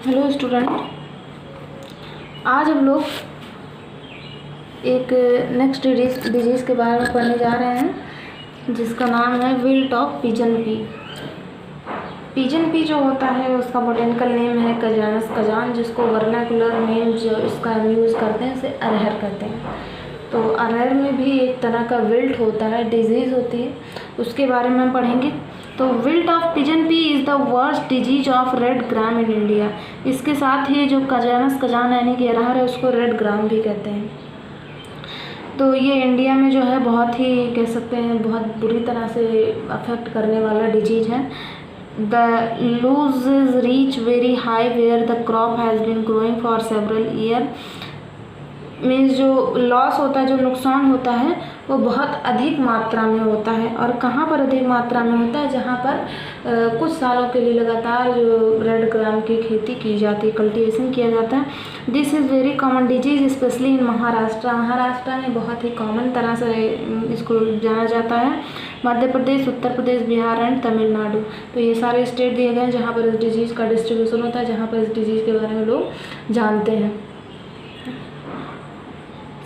Hello student, आज हम लोग एक नेक्स्ट डिजीज़ के बारे में पढ़ने जा रहे हैं जिसका नाम है wilt of pigeon P. Pigeon P जो होता है उसका बोटेनिकल नेम है कजानस कजान, जिसको वर्नाकुलर नेम जो इसका यूज़ करते हैं उसे अरहर कहते हैं। तो अरहर में भी एक तरह का विल्ट होता है, डिजीज़ होती है, उसके बारे में हम पढ़ेंगे। तो wilt of pigeon P is the worst disease of red gram in India. इसके साथ ही जो कजानस कजान यानी कि अरहर है उसको रेड ग्राम भी कहते हैं। तो ये इंडिया में जो है बहुत ही कह सकते हैं बहुत बुरी तरह से अफेक्ट करने वाला डिजीज है। The loose reach very high where the crop has been growing for several year. Means जो लॉस होता है, जो नुकसान होता है वो बहुत अधिक मात्रा में होता है। और कहाँ पर अधिक मात्रा में होता है? जहाँ पर कुछ सालों के लिए लगातार जो रेड ग्राम की खेती की जाती है, कल्टीवेशन किया जाता है। This is very common disease specially in Maharashtra. Maharashtra में बहुत ही कॉमन तरह से इसको जाना जाता है। मध्य प्रदेश, उत्तर प्रदेश, बिहार एंड तमिलनाडु, तो ये सारे स्टेट दिए गए हैं जहाँ पर इस डिजीज़ का डिस्ट्रीब्यूशन होता है, जहाँ पर इस डिजीज़ के बारे में लोग जानते हैं।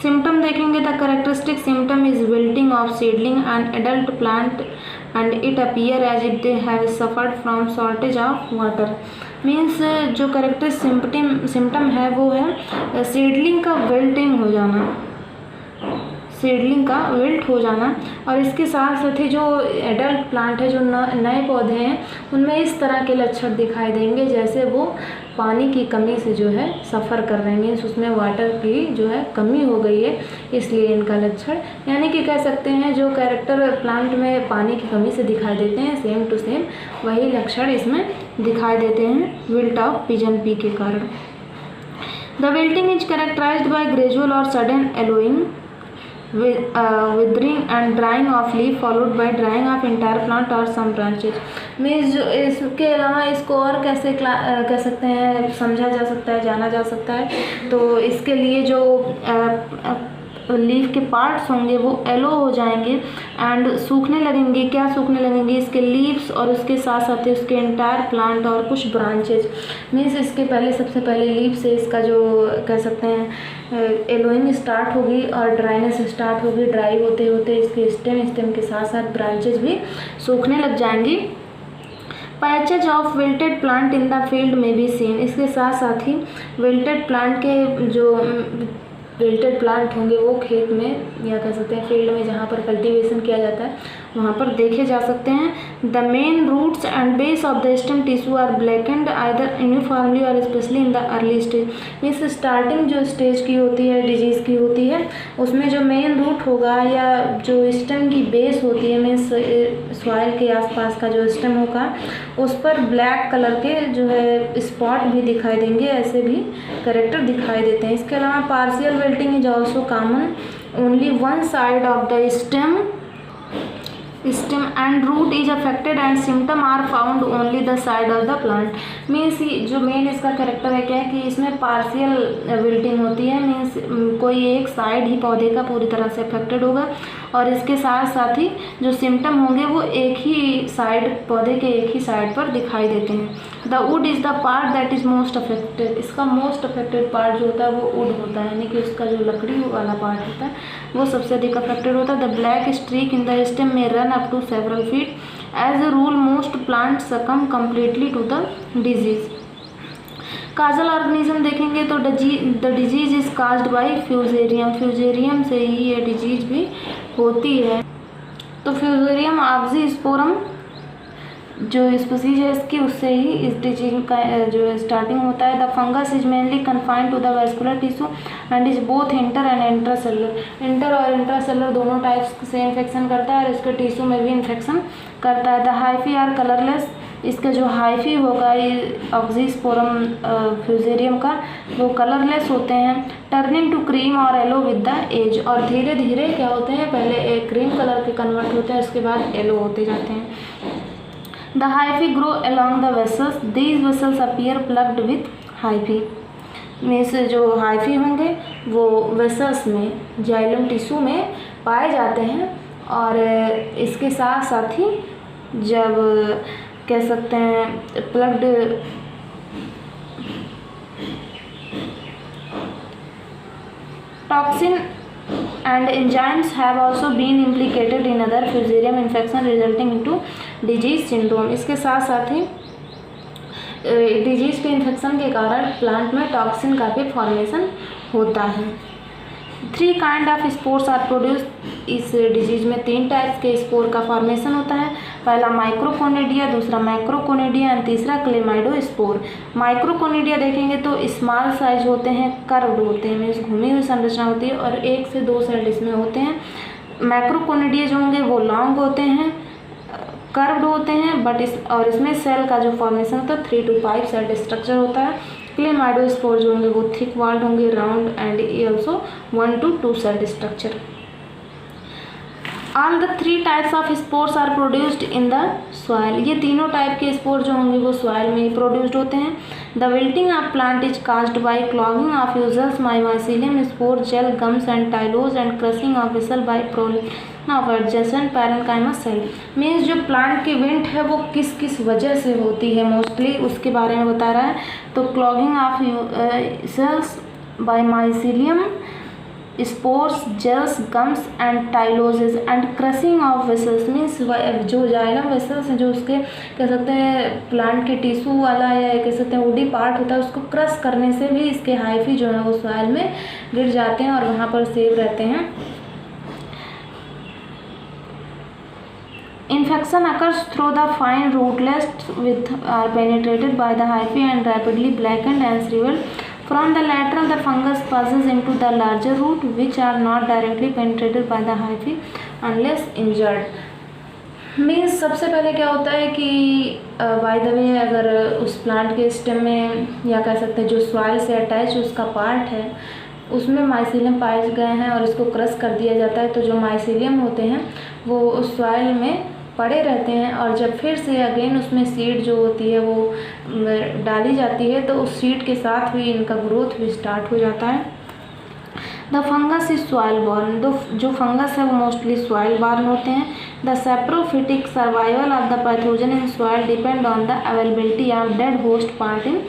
सिम्टम देखेंगे, the characteristic symptom is wilting of seedling and adult plant and it appear as if they have suffered from shortage of water. Means जो करेक्टरिस्टिक सिम्टम है वो है सीडलिंग का विल्टिंग हो जाना, सीडलिंग का विल्ट हो जाना। और इसके साथ साथ ही जो एडल्ट प्लांट है, जो नए पौधे हैं, उनमें इस तरह के लक्षण दिखाई देंगे जैसे वो पानी की कमी से जो है सफ़र कर रहे हैं, उसमें वाटर की जो है कमी हो गई है, इसलिए इनका लक्षण, यानी कि कह सकते हैं जो कैरेक्टर प्लांट में पानी की कमी से दिखाई देते हैं सेम टू सेम वही लक्षण इसमें दिखाई देते हैं विल्ट ऑफ पिजन पी के कारण। The wilting is characterized by gradual और sudden yellowing, withering and drying of leaf followed by drying of entire plant or some branches। Means जो इसके अलावा इसको और कैसे कह सकते हैं समझा जा सकता है, जाना जा सकता है। तो इसके लिए जो लीफ के पार्ट्स होंगे वो येलो हो जाएंगे एंड सूखने लगेंगे। क्या सूखने लगेंगे? इसके लीव्स और उसके साथ साथ उसके एंटायर प्लांट और कुछ ब्रांचेज। मीन्स इसके पहले सबसे पहले लीफ से इसका जो कह सकते हैं येलोइंग स्टार्ट होगी और ड्राइनेस स्टार्ट होगी। ड्राई होते होते इसके स्टेम के साथ साथ ब्रांचेज भी सूखने लग जाएंगी। Patches of wilted plant in the field में भी सीन। इसके साथ साथ ही विल्टेड प्लांट के जो विल्टेड प्लांट होंगे वो खेत में या कह सकते हैं फील्ड में जहाँ पर कल्टीवेशन किया जाता है वहाँ पर देखे जा सकते हैं। The main roots and base of the stem tissue are blackened either uniformly और specially in the early stage. Means starting जो स्टेज की होती है डिजीज़ की होती है उसमें जो मेन रूट होगा या जो स्टेम की बेस होती है, मीन्स सॉइल के आसपास का जो स्टेम होगा उस पर ब्लैक कलर के जो है स्पॉट भी दिखाई देंगे, ऐसे भी कैरेक्टर दिखाई देते हैं। इसके अलावा partial wilting is also common, only one side of the stem and root is affected and symptom are found only the side of the plant। Means जो मेन इसका कैरेक्टर है क्या है कि इसमें पार्शियल विल्टिंग होती है। मीन्स कोई एक साइड ही पौधे का पूरी तरह से अफेक्टेड होगा और इसके साथ साथ ही जो सिम्टम होंगे वो एक ही साइड, पौधे के एक ही साइड पर दिखाई देते हैं। The wood is the part that is most affected. इसका मोस्ट अफेक्टेड पार्ट जो होता है वो वुड होता है, यानी कि उसका जो लकड़ी वाला पार्ट होता है वो सबसे अधिक अफेक्टेड होता है। The black streak in the stem में run up to several feet. As a rule, most plants succumb completely to the disease. Kajal organism देखेंगे तो the disease is caused by fusarium. Fusarium से ही ये disease भी होती है। तो fusarium आब्जिस्पोरम जो स्पीसीज है इसकी, उससे ही इस डिजीज का जो स्टार्टिंग होता है। The fungus is mainly confined to the vascular tissue and is both inter and intracellular. Inter और इंट्रासेलुलर दोनों टाइप्स से इन्फेक्शन करता है और इसके टिश्यू में भी इन्फेक्शन करता है। The hyphae are colourless. इसका जो हाइफी होगा ऑक्सीस्पोरम फ्यूजेरियम का वो कलरलेस होते हैं। टर्निंग टू क्रीम और येलो विद द एज। और धीरे धीरे क्या होते हैं, पहले एक क्रीम कलर के कन्वर्ट होते हैं उसके बाद येलो होते जाते हैं। The hyphae grow along the vessels. These vessels appear plugged with hyphae। में से जो हाइफी होंगे वो वेसल्स में जाइलम टिश्यू में पाए जाते हैं और इसके साथ साथ ही जब कह सकते हैं plugged toxin and enzymes have also been implicated in other fusarium infection resulting into disease syndrome। इसके साथ साथ ही डिजीज़ के इन्फेक्शन के कारण प्लांट में टॉक्सिन का भी फॉर्मेशन होता है। 3 kind of spores are produce. इस डिजीज में 3 टाइप्स के स्पोर का फॉर्मेशन होता है। पहला माइक्रोकोनिडिया, दूसरा मैक्रोकोनिडिया और तीसरा क्लेमाइडोस्पोर। माइक्रोकोनिडिया देखेंगे तो स्मॉल साइज होते हैं, कर्व्ड होते हैं, मीन्स घूमी हुई संरचना होती है और 1 से 2 सेल इसमें होते हैं। मैक्रोकोनिडिया जो होंगे वो लॉन्ग होते हैं, कर्व्ड होते हैं, बट इसमें सेल का जो फॉर्मेशन होता है 3 to 5 सेल स्ट्रक्चर होता है। क्लेमाइडोस्पोर जो होंगे वो थिक वॉल्ड होंगे, round and also 1 to 2 cell structure. All the 3 types of spores are produced in the soil. ये तीनों टाइप के स्पोर जो होंगे वो सॉइल में ही प्रोड्यूस्ड होते हैं। The wilting of plant is caused by clogging of vessels mycelium spore gel gums and tyloses and crushing of vessel by proliferation of adjacent parenchyma cell. Means जो plant की wilt है वो किस किस वजह से होती है मोस्टली उसके बारे में बता रहा है। तो clogging of vessels by mycelium spores gels gums and tylosis and crushing of vessels. Means जो जाइलम वेसल्स हैं जो उसके कह सकते हैं प्लांट के टिश्यू वाला या कह सकते हैं वुडी पार्ट होता है उसको क्रश करने से भी इसके हाइफी जो है वो सॉइल में गिर जाते हैं और वहाँ पर सेव रहते हैं। Infection occurs through the fine rootlets which are penetrated by the hyphae and rapidly blackened and shriveled. From the lateral, the fungus passes into the larger root, which are not directly penetrated by the hyphae unless injured. Means सबसे पहले क्या होता है कि by the way अगर उस plant के stem में या कह सकते हैं जो सॉइल से अटैच उसका पार्ट है उसमें माइसिलियम पाए गए हैं और इसको क्रश कर दिया जाता है तो जो माइसिलियम होते हैं वो उस सॉइल में पड़े रहते हैं और जब फिर से अगेन उसमें सीड जो होती है वो डाली जाती है तो उस सीड के साथ भी इनका ग्रोथ भी स्टार्ट हो जाता है। The fungus is soil born. जो फंगस है वो मोस्टली सॉइल बॉर्न होते हैं। The saprophytic survival of the pathogen in soil depend on the availability of dead host part in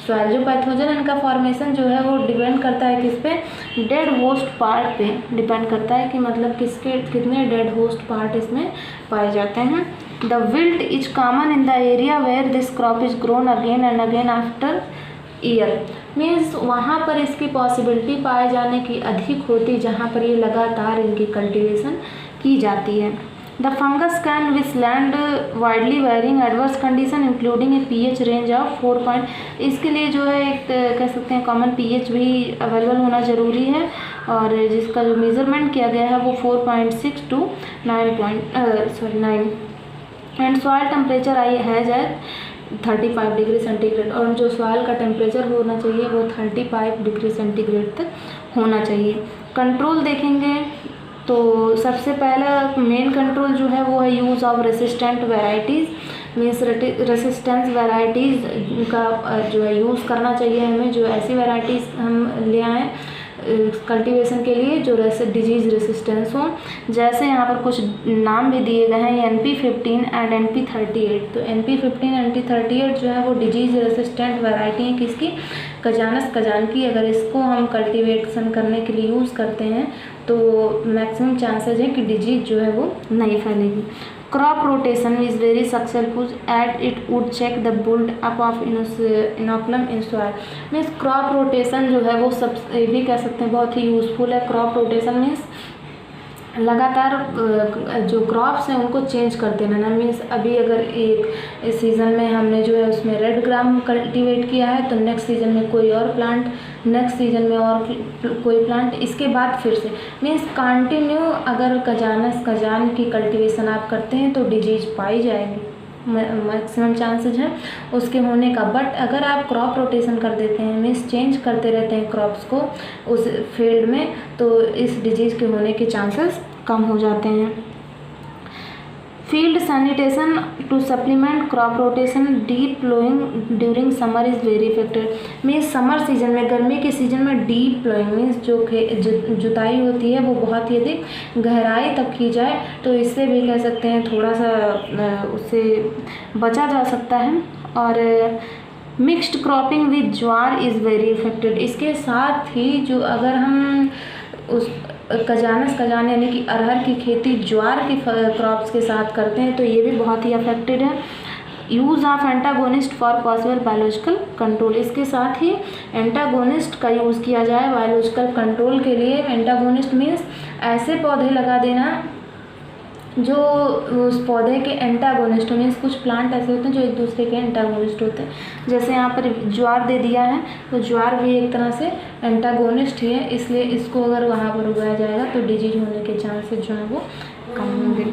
soil. जो पैथोजन इनका फॉर्मेशन जो है वो डिपेंड करता है किस पे, डेड होस्ट पार्ट पे डिपेंड करता है कि मतलब कितने डेड होस्ट पार्ट इसमें पाए जाते हैं। The wilt is common in the area where this crop is grown again and again after year. Means वहाँ पर इसकी पॉसिबिलिटी पाए जाने की अधिक होती जहाँ पर ये लगातार इनकी कल्टीवेशन की जाती है। The fungus can withstand widely varying adverse condition including a pH range of 4 इसके लिए जो है एक कह सकते हैं कॉमन pH भी अवेलेबल होना ज़रूरी है और जिसका जो मेज़रमेंट किया गया है वो 4.6 to 9 and soil temperature has at 35 degree centigrade और जो सॉइल का टेम्परेचर होना चाहिए वो 35 डिग्री सेंटीग्रेड तक होना चाहिए। कंट्रोल देखेंगे तो सबसे पहला मेन कंट्रोल जो है वो है use of resistant varieties. Means resistance varieties का जो है यूज़ करना चाहिए हमें, जो ऐसी वेराइटीज़ हम ले आएँ कल्टीवेशन के लिए जो डिजीज़ रेसिस्टेंस हो। जैसे यहाँ पर कुछ नाम भी दिए गए हैं NP15 एंड NP38। तो NP15 NP38 जो है वो डिजीज़ रेसिस्टेंट वैरायटी है किसकी, कजानस कजान की। अगर इसको हम कल्टीवेशन करने के लिए यूज़ करते हैं तो मैक्सिमम चांसेस है कि डिजीज़ जो है वो नहीं फैलेगी। Crop rotation is very successful at it would check the build up of inoculum in soil. Means crop rotation जो है वो सब ये भी कह सकते हैं बहुत ही यूज़फुल है। क्रॉप रोटेशन मीन्स लगातार जो क्रॉप्स हैं उनको चेंज करते रहना। मीन्स अभी अगर एक सीज़न में हमने जो है उसमें रेड ग्राम कल्टीवेट किया है तो नेक्स्ट सीज़न में कोई और प्लांट, नेक्स्ट सीज़न में और कोई प्लांट, इसके बाद फिर से मीन्स कंटिन्यू अगर कजान की कल्टीवेशन आप करते हैं तो डिजीज़ पाई जाएगी, मैक्सिमम चांसेज है उसके होने का। बट अगर आप क्रॉप रोटेशन कर देते हैं मीन्स चेंज करते रहते हैं क्रॉप्स को उस फील्ड में तो इस डिजीज़ के होने के चांसेस कम हो जाते हैं। Field sanitation to supplement crop rotation deep ploughing during summer is very effective. Means summer season में, गर्मी के सीजन में डीप प्लोइंग मीन्स जो जुताई होती है वो बहुत ही अधिक गहराई तक की जाए तो इससे भी कह सकते हैं थोड़ा सा उससे बचा जा सकता है। और mixed cropping with jowar is very affected. इसके साथ ही जो अगर हम उस खजाने यानी कि अरहर की खेती ज्वार की क्रॉप्स के साथ करते हैं तो ये भी बहुत ही अफेक्टेड है। Use of antagonist for possible biological control. इसके साथ ही एंटागोनिस्ट का यूज़ किया जाए बायोलॉजिकल कंट्रोल के लिए। एंटागोनिस्ट मीन्स ऐसे पौधे लगा देना जो उस पौधे के एंटागोनिस्ट मीन्स कुछ प्लांट ऐसे होते हैं जो एक दूसरे के एंटागोनिस्ट होते हैं। जैसे यहाँ पर ज्वार दे दिया है तो ज्वार भी एक तरह से एंटागोनिस्ट ही है, इसलिए इसको अगर वहाँ पर उगाया जाएगा तो डिजीज होने के चांसेस जो है वो कम होंगे।